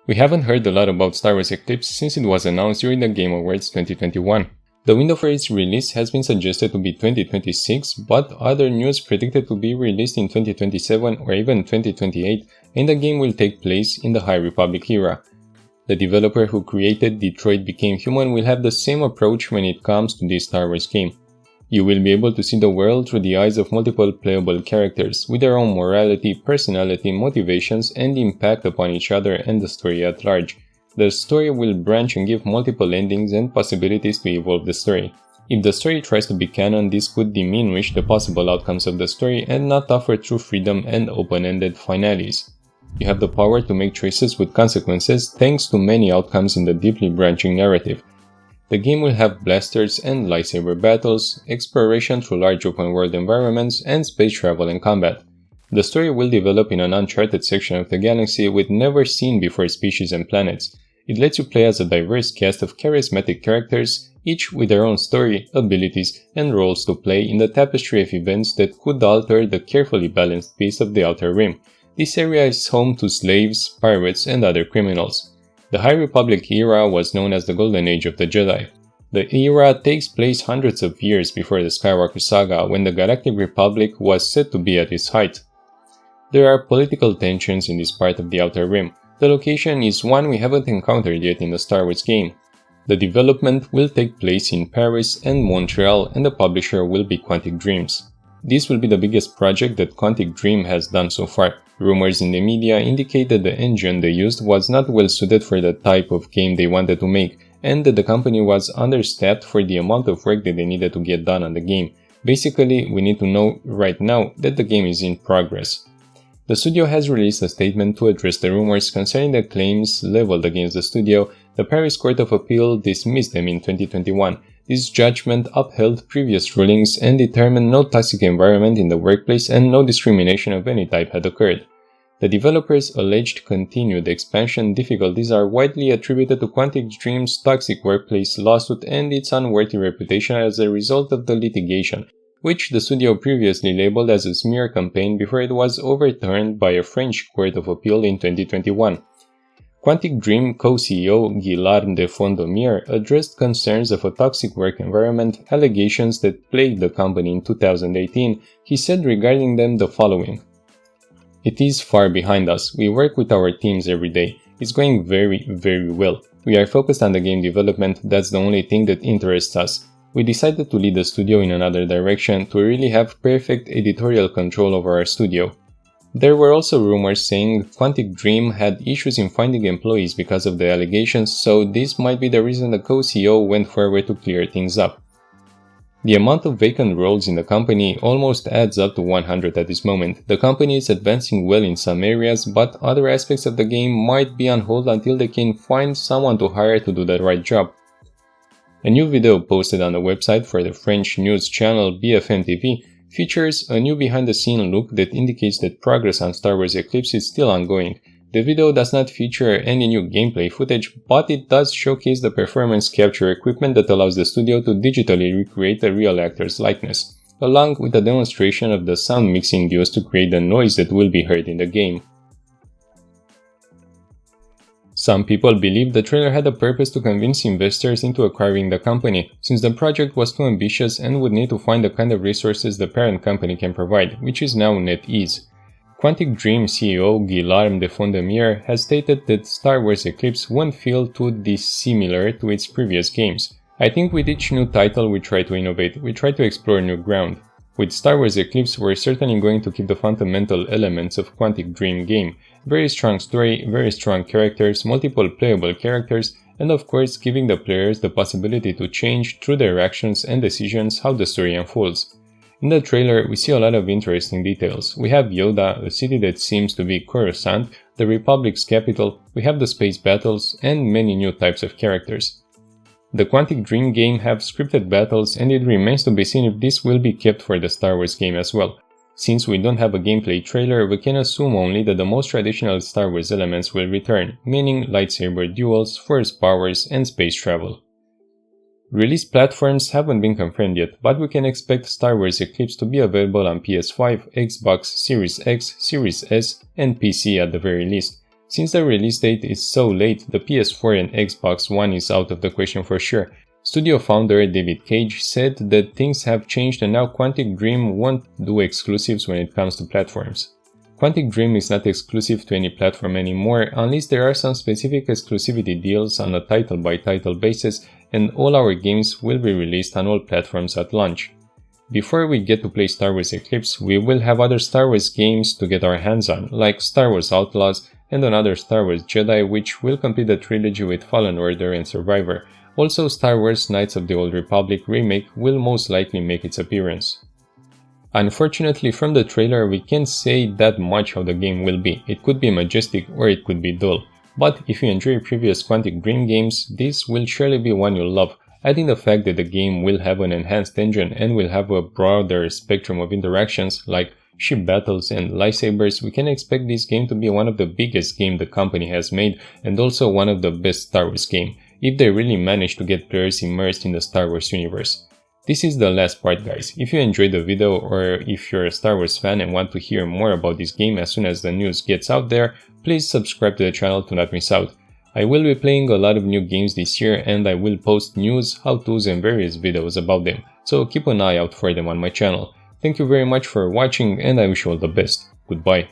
We haven't heard a lot about Star Wars Eclipse since it was announced during the Game Awards 2021. The window for its release has been suggested to be 2026, but other news predicted to be released in 2027 or even 2028, and the game will take place in the High Republic era. The developer who created Detroit Become Human will have the same approach when it comes to this Star Wars game. You will be able to see the world through the eyes of multiple playable characters, with their own morality, personality, motivations, and impact upon each other and the story at large. The story will branch and give multiple endings and possibilities to evolve the story. If the story tries to be canon, this could diminish the possible outcomes of the story and not offer true freedom and open-ended finales. You have the power to make choices with consequences thanks to many outcomes in the deeply branching narrative. The game will have blasters and lightsaber battles, exploration through large open-world environments, and space travel and combat. The story will develop in an uncharted section of the galaxy with never-seen-before species and planets. It lets you play as a diverse cast of charismatic characters, each with their own story, abilities, and roles to play in the tapestry of events that could alter the carefully balanced peace of the Outer Rim. This area is home to slaves, pirates, and other criminals. The High Republic era was known as the Golden Age of the Jedi. The era takes place hundreds of years before the Skywalker saga, when the Galactic Republic was said to be at its height. There are political tensions in this part of the Outer Rim. The location is one we haven't encountered yet in the Star Wars game. The development will take place in Paris and Montreal, and the publisher will be Quantic Dreams. This will be the biggest project that Quantic Dream has done so far. Rumors in the media indicate that the engine they used was not well suited for the type of game they wanted to make, and that the company was understaffed for the amount of work that they needed to get done on the game. Basically, we need to know right now that the game is in progress. The studio has released a statement to address the rumors concerning the claims leveled against the studio. The Paris Court of Appeal dismissed them in 2021. This judgment upheld previous rulings and determined no toxic environment in the workplace and no discrimination of any type had occurred. The developers' alleged continued expansion difficulties are widely attributed to Quantic Dream's toxic workplace lawsuit and its unworthy reputation as a result of the litigation, which the studio previously labeled as a smear campaign before it was overturned by a French court of appeal in 2021. Quantic Dream co-CEO Guillaume de Fondomier addressed concerns of a toxic work environment, allegations that plagued the company in 2018. He said regarding them the following: "It is far behind us. We work with our teams every day. It's going very, very well. We are focused on the game development. That's the only thing that interests us. We decided to lead the studio in another direction to really have perfect editorial control over our studio." There were also rumors saying Quantic Dream had issues in finding employees because of the allegations, so this might be the reason the co-CEO went forward to clear things up. The amount of vacant roles in the company almost adds up to 100 at this moment. The company is advancing well in some areas, but other aspects of the game might be on hold until they can find someone to hire to do the right job. A new video posted on the website for the French news channel BFM TV features a new behind-the-scene look that indicates that progress on Star Wars Eclipse is still ongoing. The video does not feature any new gameplay footage, but it does showcase the performance capture equipment that allows the studio to digitally recreate a real actor's likeness, along with a demonstration of the sound mixing used to create the noise that will be heard in the game. Some people believe the trailer had a purpose to convince investors into acquiring the company, since the project was too ambitious and would need to find the kind of resources the parent company can provide, which is now NetEase. Quantic Dream CEO Guillaume de Fondomier has stated that Star Wars Eclipse won't feel too dissimilar to its previous games. "I think with each new title we try to innovate, we try to explore new ground. With Star Wars Eclipse we're certainly going to keep the fundamental elements of Quantic Dream game. Very strong story, very strong characters, multiple playable characters, and of course giving the players the possibility to change through their actions and decisions how the story unfolds." In the trailer we see a lot of interesting details. We have Yoda, a city that seems to be Coruscant, the Republic's capital, we have the space battles, and many new types of characters. The Quantic Dream game have scripted battles, and it remains to be seen if this will be kept for the Star Wars game as well. Since we don't have a gameplay trailer, we can assume only that the most traditional Star Wars elements will return, meaning lightsaber duels, force powers, and space travel. Release platforms haven't been confirmed yet, but we can expect Star Wars Eclipse to be available on PS5, Xbox Series X, Series S, and PC at the very least. Since the release date is so late, the PS4 and Xbox One is out of the question for sure. Studio founder David Cage said that things have changed and now Quantic Dream won't do exclusives when it comes to platforms. Quantic Dream is not exclusive to any platform anymore unless there are some specific exclusivity deals on a title-by-title basis, and all our games will be released on all platforms at launch. Before we get to play Star Wars Eclipse, we will have other Star Wars games to get our hands on, like Star Wars Outlaws and another Star Wars Jedi, which will complete the trilogy with Fallen Order and Survivor. Also, Star Wars Knights of the Old Republic remake will most likely make its appearance. Unfortunately, from the trailer we can't say that much how the game will be. It could be majestic or it could be dull. But if you enjoy previous Quantic Dream games, this will surely be one you'll love. Adding the fact that the game will have an enhanced engine and will have a broader spectrum of interactions like ship battles and lightsabers, we can expect this game to be one of the biggest games the company has made and also one of the best Star Wars games, if they really manage to get players immersed in the Star Wars universe. This is the last part, guys. If you enjoyed the video or if you're a Star Wars fan and want to hear more about this game as soon as the news gets out there, please subscribe to the channel to not miss out. I will be playing a lot of new games this year and I will post news, how-tos and various videos about them, so keep an eye out for them on my channel. Thank you very much for watching and I wish you all the best. Goodbye.